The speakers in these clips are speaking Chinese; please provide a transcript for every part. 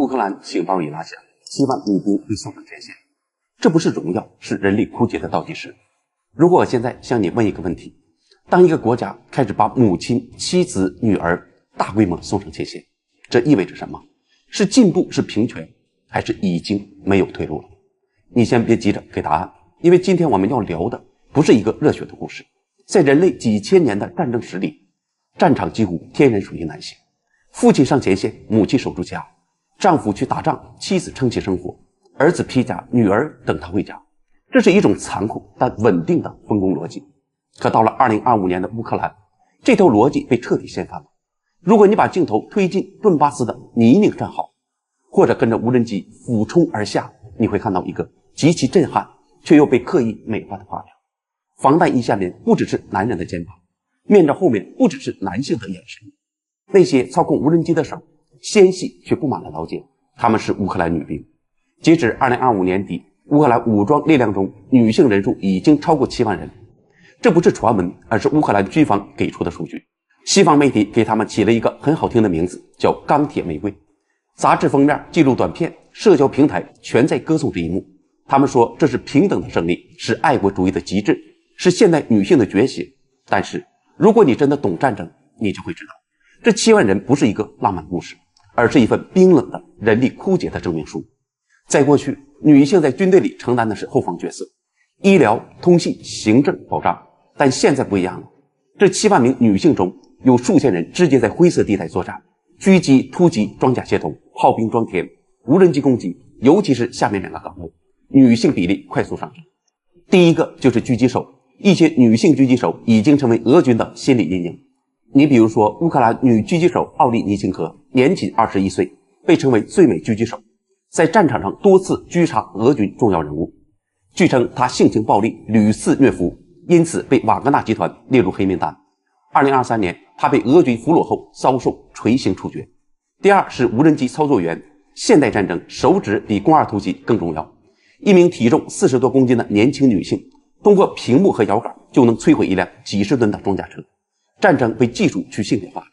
乌克兰情报一拉响，7万女兵被送上前线。这不是荣耀，是人力枯竭的倒计时。如果我现在向你问一个问题，当一个国家开始把母亲、妻子、女儿大规模送上前线，这意味着什么？是进步，是平权，还是已经没有退路了？你先别急着给答案，因为今天我们要聊的不是一个热血的故事。在人类几千年的战争史里，战场几乎天然属于男性。父亲上前线，母亲守住家，丈夫去打仗，妻子撑起生活，儿子披甲，女儿等他回家。这是一种残酷但稳定的分工逻辑。可到了2025年的乌克兰，这条逻辑被彻底掀翻了。如果你把镜头推进顿巴斯的泥泞战壕，或者跟着无人机俯冲而下，你会看到一个极其震撼却又被刻意美化的画面。防弹衣下面不只是男人的肩膀，面罩后面不只是男性的眼神，那些操控无人机的手纤细却布满了刀尖，他们是乌克兰女兵。截止2025年底，乌克兰武装力量中女性人数已经超过7万人。这不是传闻，而是乌克兰军方给出的数据。西方媒体给他们起了一个很好听的名字，叫钢铁玫瑰。杂志封面、纪录短片、社交平台全在歌颂这一幕。他们说这是平等的胜利，是爱国主义的极致，是现代女性的觉醒。但是如果你真的懂战争，你就会知道，这7万人不是一个浪漫故事，而是一份冰冷的人力枯竭的证明书。在过去，女性在军队里承担的是后方角色，医疗、通信、行政保障。但现在不一样了，这7万名女性中有数千人直接在灰色地带作战，狙击、突击、装甲协同、炮兵装填、无人机攻击，尤其是下面2个岗位，女性比例快速上升。第一个就是狙击手，一些女性狙击手已经成为俄军的心理阴影。你比如说乌克兰女狙击手奥利尼琴科，年仅21岁，被称为最美狙击手，在战场上多次狙杀俄军重要人物。据称她性情暴力，屡次虐俘，因此被瓦格纳集团列入黑名单。2023年，他被俄军俘虏后遭受锤刑处决。第二是无人机操作员，现代战争手指比肱二头肌更重要。一名体重40多公斤的年轻女性，通过屏幕和摇杆就能摧毁一辆几十吨的装甲车。战争被技术去性别化，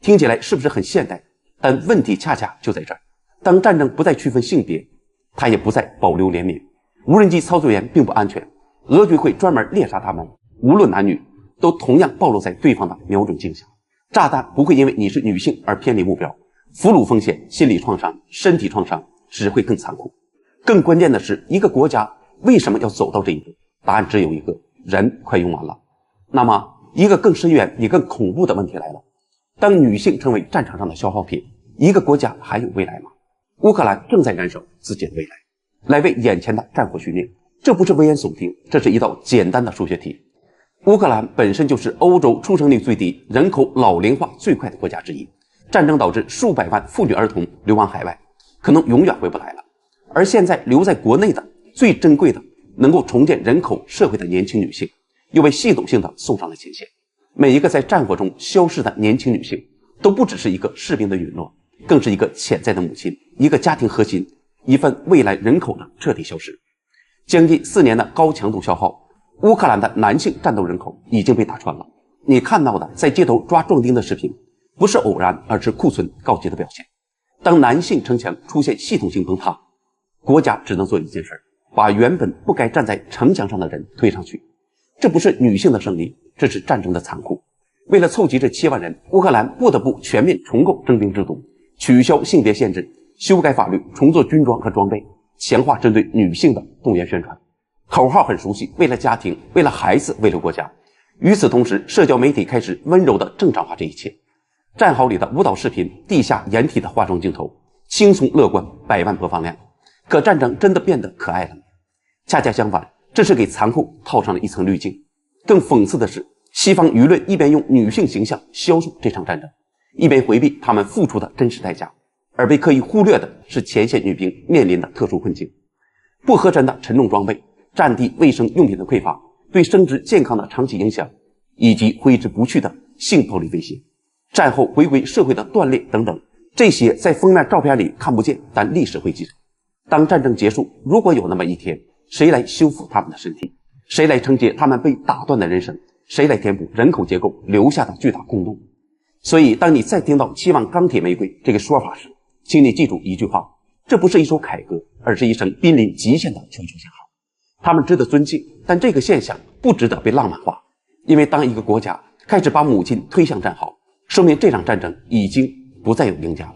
听起来是不是很现代？但问题恰恰就在这儿，当战争不再区分性别，它也不再保留怜悯。无人机操作员并不安全，俄军会专门猎杀他们，无论男女都同样暴露在对方的瞄准镜下。炸弹不会因为你是女性而偏离目标，俘虏风险、心理创伤、身体创伤只会更残酷。更关键的是，一个国家为什么要走到这一步？答案只有一个，人快用完了。那么一个更深远也更恐怖的问题来了，当女性成为战场上的消耗品，一个国家还有未来吗？乌克兰正在燃烧自己的未来，来为眼前的战火续命。这不是危言耸听，这是一道简单的数学题。乌克兰本身就是欧洲出生率最低、人口老龄化最快的国家之一，战争导致数百万妇女儿童流亡海外，可能永远回不来了。而现在留在国内的最珍贵的能够重建人口社会的年轻女性，又被系统性的送上了前线。每一个在战火中消逝的年轻女性，都不只是一个士兵的陨落，更是一个潜在的母亲，一个家庭核心，一份未来人口的彻底消失。将近4年的高强度消耗，乌克兰的男性战斗人口已经被打穿了。你看到的在街头抓壮丁的视频，不是偶然，而是库存告急的表现。当男性城墙出现系统性崩塌，国家只能做一件事，把原本不该站在城墙上的人推上去。这不是女性的胜利，这是战争的残酷。为了凑齐这7万人，乌克兰不得不全面重构征兵制度，取消性别限制，修改法律，重做军装和装备，强化针对女性的动员宣传。口号很熟悉，为了家庭，为了孩子，为了国家。与此同时，社交媒体开始温柔地正常化这一切。战壕里的舞蹈视频，地下掩体的化妆镜头，轻松乐观，100万播放量。可战争真的变得可爱了吗？恰恰相反，这是给残酷套上了一层滤镜。更讽刺的是，西方舆论一边用女性形象销售这场战争，一边回避他们付出的真实代价，而被刻意忽略的是前线女兵面临的特殊困境：不合身的沉重装备、战地卫生用品的匮乏、对生殖健康的长期影响，以及挥之不去的性暴力威胁、战后回归社会的断裂等等，这些在封面照片里看不见，但历史会记着。当战争结束，如果有那么一天，谁来修复他们的身体？谁来承接他们被打断的人生？谁来填补人口结构留下的巨大空洞？所以当你再听到7万钢铁玫瑰这个说法时，请你记住一句话：这不是一首凯歌，而是一声濒临极限的求救信号。他们值得尊敬，但这个现象不值得被浪漫化。因为当一个国家开始把母亲推向战壕，说明这场战争已经不再有赢家了。